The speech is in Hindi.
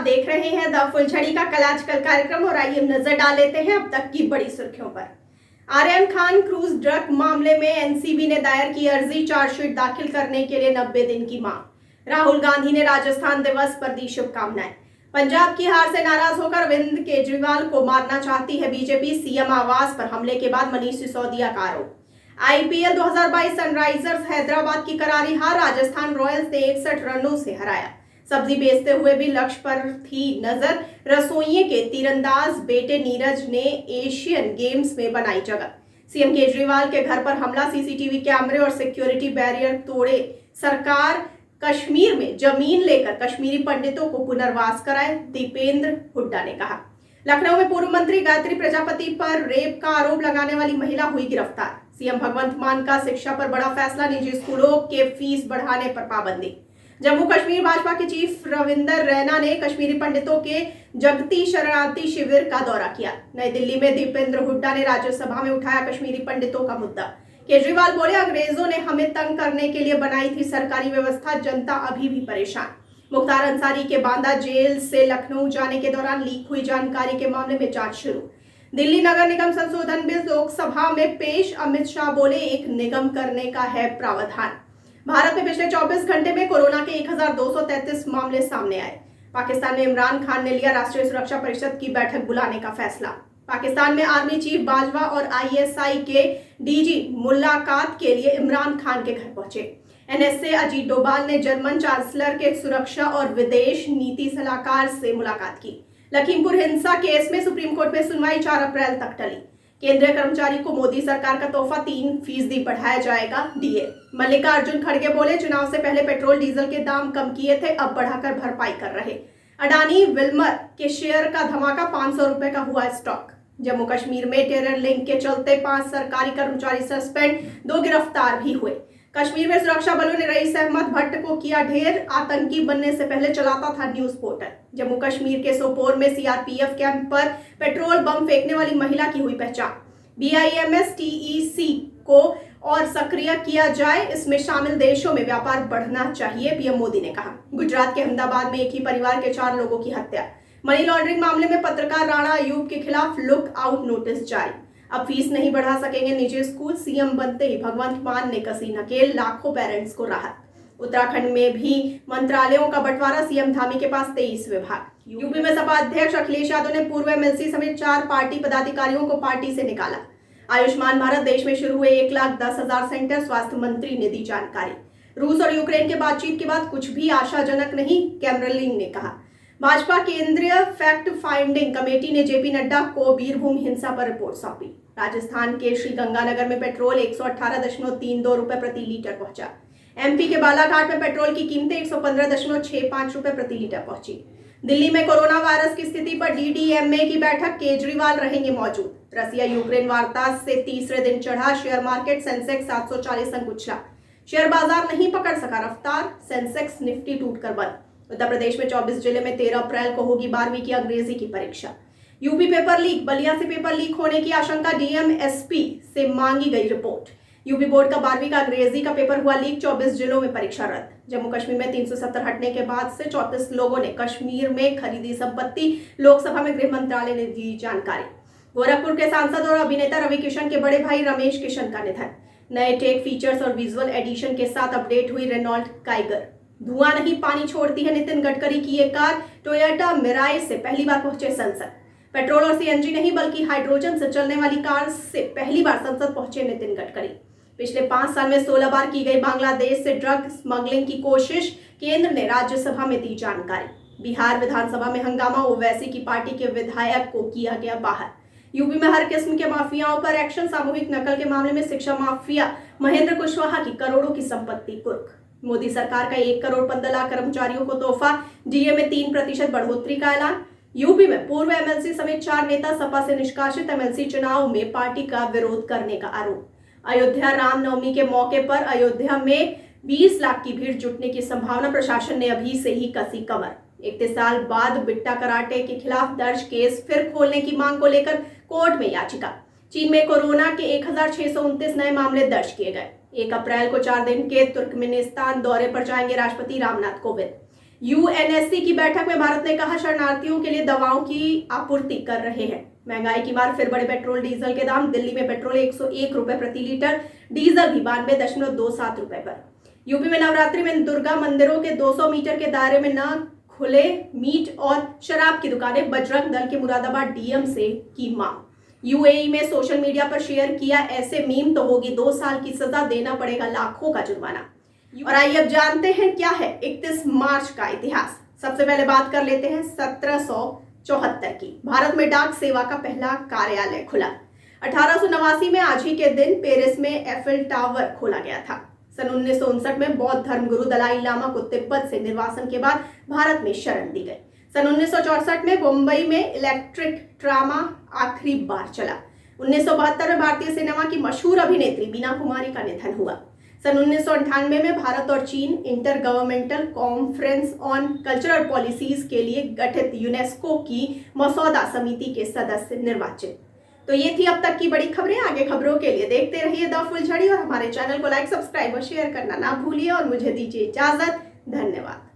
आप देख रहे हैं द फुलझड़ी का कल आजकल कार्यक्रम और आइए नजर डाल लेते हैं अब तक की बड़ी सुर्खियों पर। आर्यन खान क्रूज ड्रग मामले में एनसीबी ने दायर की अर्जी, चार्जशीट दाखिल करने के लिए 90 दिन की मांग। राहुल गांधी ने राजस्थान दिवस पर दी शुभकामनाएं। पंजाब की हार से नाराज होकर अरविंद केजरीवाल को मारना चाहती है बीजेपी, सीएम आवास पर हमले के बाद मनीष सिसोदिया का आरोप। आईपीएल 2022 सनराइजर्स हैदराबाद की करारी हार, राजस्थान रॉयल्स ने 61 रनों से हराया। सब्जी बेचते हुए भी लक्ष्य पर थी नजर, रसोइये के तीरंदाज बेटे नीरज ने एशियन गेम्स में बनाई जगह। सीएम केजरीवाल के घर पर हमला, सीसीटीवी कैमरे और सिक्योरिटी बैरियर तोड़े। सरकार कश्मीर में जमीन लेकर कश्मीरी पंडितों को पुनर्वास कराए, दीपेंद्र हुड्डा ने कहा। लखनऊ में पूर्व मंत्री गायत्री प्रजापति पर रेप का आरोप लगाने वाली महिला हुई गिरफ्तार। सीएम भगवंत मान का शिक्षा पर बड़ा फैसला, निजी स्कूलों के फीस बढ़ाने पर पाबंदी। जम्मू कश्मीर भाजपा के चीफ रविंदर रैना ने कश्मीरी पंडितों के जगती शरणार्थी शिविर का दौरा किया। नई दिल्ली में दीपेंद्र हुड्डा ने राज्यसभा में उठाया कश्मीरी पंडितों का मुद्दा। केजरीवाल बोले, अंग्रेजों ने हमें तंग करने के लिए बनाई थी सरकारी व्यवस्था, जनता अभी भी परेशान। मुख्तार अंसारी के बांदा जेल से लखनऊ जाने के दौरान लीक हुई जानकारी के मामले में जांच शुरू। दिल्ली नगर निगम संशोधन बिल लोकसभा में पेश, अमित शाह बोले, एक निगम करने का है प्रावधान। भारत में पिछले 24 घंटे में कोरोना के 1233 मामले सामने आए। पाकिस्तान में इमरान खान ने लिया राष्ट्रीय सुरक्षा परिषद की बैठक बुलाने का फैसला। पाकिस्तान में आर्मी चीफ बाजवा और आईएसआई के डीजी मुलाकात के लिए इमरान खान के घर पहुंचे। एनएसए अजीत डोभाल ने जर्मन चांसलर के सुरक्षा और विदेश नीति सलाहकार से मुलाकात की। लखीमपुर हिंसा केस में सुप्रीम कोर्ट में सुनवाई 4 अप्रैल तक टली। केंद्रीय कर्मचारी को मोदी सरकार का तोहफा, 3% बढ़ाया जाएगा डीए। मल्लिकार्जुन खड़गे बोले, चुनाव से पहले पेट्रोल डीजल के दाम कम किए थे, अब बढ़ाकर भरपाई कर रहे। अडानी विल्मर के शेयर का धमाका, 500 रुपए का हुआ स्टॉक। जम्मू कश्मीर में टेरर लिंक के चलते 5 सरकारी कर्मचारी सस्पेंड, 2 गिरफ्तार भी हुए। कश्मीर में सुरक्षा बलों ने रईस अहमद भट्ट को किया ढेर, आतंकी बनने से पहले चलाता था न्यूज पोर्टल। जम्मू कश्मीर के सोपोर में सीआरपीएफ कैंप पर पेट्रोल बम फेंकने वाली महिला की हुई पहचान। बीआईएमएस टीईसी को और सक्रिय किया जाए, इसमें शामिल देशों में व्यापार बढ़ना चाहिए, पीएम मोदी ने कहा। गुजरात के अहमदाबाद में एक ही परिवार के 4 लोगों की हत्या। मनी लॉन्ड्रिंग मामले में पत्रकार राणा अयूब के खिलाफ लुक आउट नोटिस जारी। अब फीस नहीं बढ़ा सकेंगे निजी स्कूल, सीएम बनते ही भगवंत मान ने कसी नकेल, लाखों पेरेंट्स को राहत। उत्तराखंड में भी मंत्रालयों का बंटवारा, सीएम धामी के पास 23 विभाग। यूपी में सपा अध्यक्ष अखिलेश यादव ने पूर्व एमएलसी समेत 4 पार्टी पदाधिकारियों को पार्टी से निकाला। आयुष्मान भारत देश में शुरू हुए 1,10,000 सेंटर, स्वास्थ्य मंत्री ने दी जानकारी। रूस और यूक्रेन के बातचीत के बाद कुछ भी आशाजनक नहीं, कैमरलिन ने कहा। भाजपा केंद्रीय फैक्ट फाइंडिंग कमेटी ने जेपी नड्डा को बीरभूम हिंसा पर रिपोर्ट सौंपी। राजस्थान के श्रीगंगानगर में पेट्रोल 118.32 रुपए प्रति लीटर पहुंचा। एमपी के बालाघाट में पेट्रोल की कीमतें 115.65 रुपए प्रति लीटर पहुंची। दिल्ली में कोरोना वायरस की स्थिति पर डीडीएमए की बैठक, केजरीवाल रहेंगे मौजूद। रसिया यूक्रेन वार्ता से तीसरे दिन चढ़ा शेयर मार्केट, सेंसेक्स 740 अंक उछला। शेयर बाजार नहीं पकड़ सका रफ्तार, सेंसेक्स निफ्टी टूटकर बंद। उत्तर प्रदेश में 24 जिले में 13 अप्रैल को होगी 12वीं की अंग्रेजी की परीक्षा। यूपी पेपर लीक, बलिया से पेपर लीक होने की आशंका, डीएम एसपी से मांगी गई रिपोर्ट। यूपी बोर्ड का 12वीं का अंग्रेजी का पेपर हुआ लीक, 24 जिलों में परीक्षा रद्द। जम्मू कश्मीर में 370 हटने के बाद से 34 लोगों ने कश्मीर में खरीदी संपत्ति, लोकसभा में गृह मंत्रालय ने दी जानकारी। गोरखपुर के सांसद और अभिनेता रवि किशन के बड़े भाई रमेश किशन का निधन। नए टेक फीचर्स और विजुअल एडिशन के साथ अपडेट हुई रेनॉल्ट काइगर। धुआं नहीं पानी छोड़ती है नितिन गडकरी की ये कार, टोयोटा मिराई से पहली बार पहुंचे संसद। पेट्रोल और सीएनजी नहीं बल्कि हाइड्रोजन से चलने वाली कार से पहली बार संसद पहुंचे नितिन गडकरी। पिछले 5 साल में 16 बार की गई बांग्लादेश से ड्रग स्मगलिंग की कोशिश, केंद्र ने राज्यसभा में दी जानकारी। बिहार विधानसभा में हंगामा, ओवैसी की पार्टी के विधायक को किया गया बाहर। यूपी में हर किस्म के माफियाओं पर एक्शन, सामूहिक नकल के मामले में शिक्षा माफिया महेंद्र कुशवाहा की करोड़ों की संपत्ति कुर्क। मोदी सरकार का 1 करोड़ 15 लाख कर्मचारियों को तोहफा, डीए में 3% बढ़ोतरी का ऐलान। यूपी में पूर्व एमएलसी समेत 4 नेता सपा से निष्कासित, एमएलसी चुनाव में पार्टी का विरोध करने का आरोप। अयोध्या रामनवमी के मौके पर अयोध्या में 20 लाख की भीड़ जुटने की संभावना, प्रशासन ने अभी से ही कसी कमर। 31 साल बाद बिट्टा कराटे के खिलाफ दर्ज केस फिर खोलने की मांग को लेकर कोर्ट में याचिका। चीन में कोरोना के 1629 नए मामले दर्ज किए गए। 1 अप्रैल को 4 दिन के तुर्कमेनिस्तान दौरे पर जाएंगे राष्ट्रपति रामनाथ कोविंद। यूएनएससी की बैठक में भारत ने कहा शरणार्थियों के लिए दवाओं की आपूर्ति कर रहे हैं। महंगाई की मार, फिर बढ़े पेट्रोल डीजल के दाम। दिल्ली में पेट्रोल 101 रुपए प्रति लीटर, डीजल भी 92.27 रुपए पर। यूपी में नवरात्रि में दुर्गा मंदिरों के 200 मीटर के दायरे में न खुले मीट और शराब की दुकानें, बजरंग दल के मुरादाबाद डीएम से की मांग। यूएई में सोशल मीडिया पर शेयर किया ऐसे मीम तो होगी 2 साल की सजा, देना पड़ेगा लाखों का जुर्माना। और आइए अब जानते हैं क्या है 31 मार्च का इतिहास। सबसे पहले बात कर लेते हैं 1774 की। भारत में डाक सेवा का पहला कार्यालय खुला। 1889 में आज ही के दिन पेरिस में एफिल टावर खोला गया था। सन 1959 में बौद्ध धर्मगुरु दलाई लामा को तिब्बत से निर्वासन के बाद भारत में शरण दी गई। सन 1964 में मुंबई में इलेक्ट्रिक ट्रामा आखिरी बार चला। 1972 में भारतीय सिनेमा की मशहूर अभिनेत्री बीना कुमारी का निधन हुआ। सन 1998 में भारत और चीन inter governmental conference on cultural policies के लिए गठित यूनेस्को की मसौदा समिति के सदस्य निर्वाचित। तो ये थी अब तक की बड़ी खबरें। आगे खबरों के लिए देखते रहिए द फुलझड़ी और हमारे चैनल को लाइक, सब्सक्राइब और शेयर करना ना भूलिए और मुझे दीजिए इजाजत। धन्यवाद।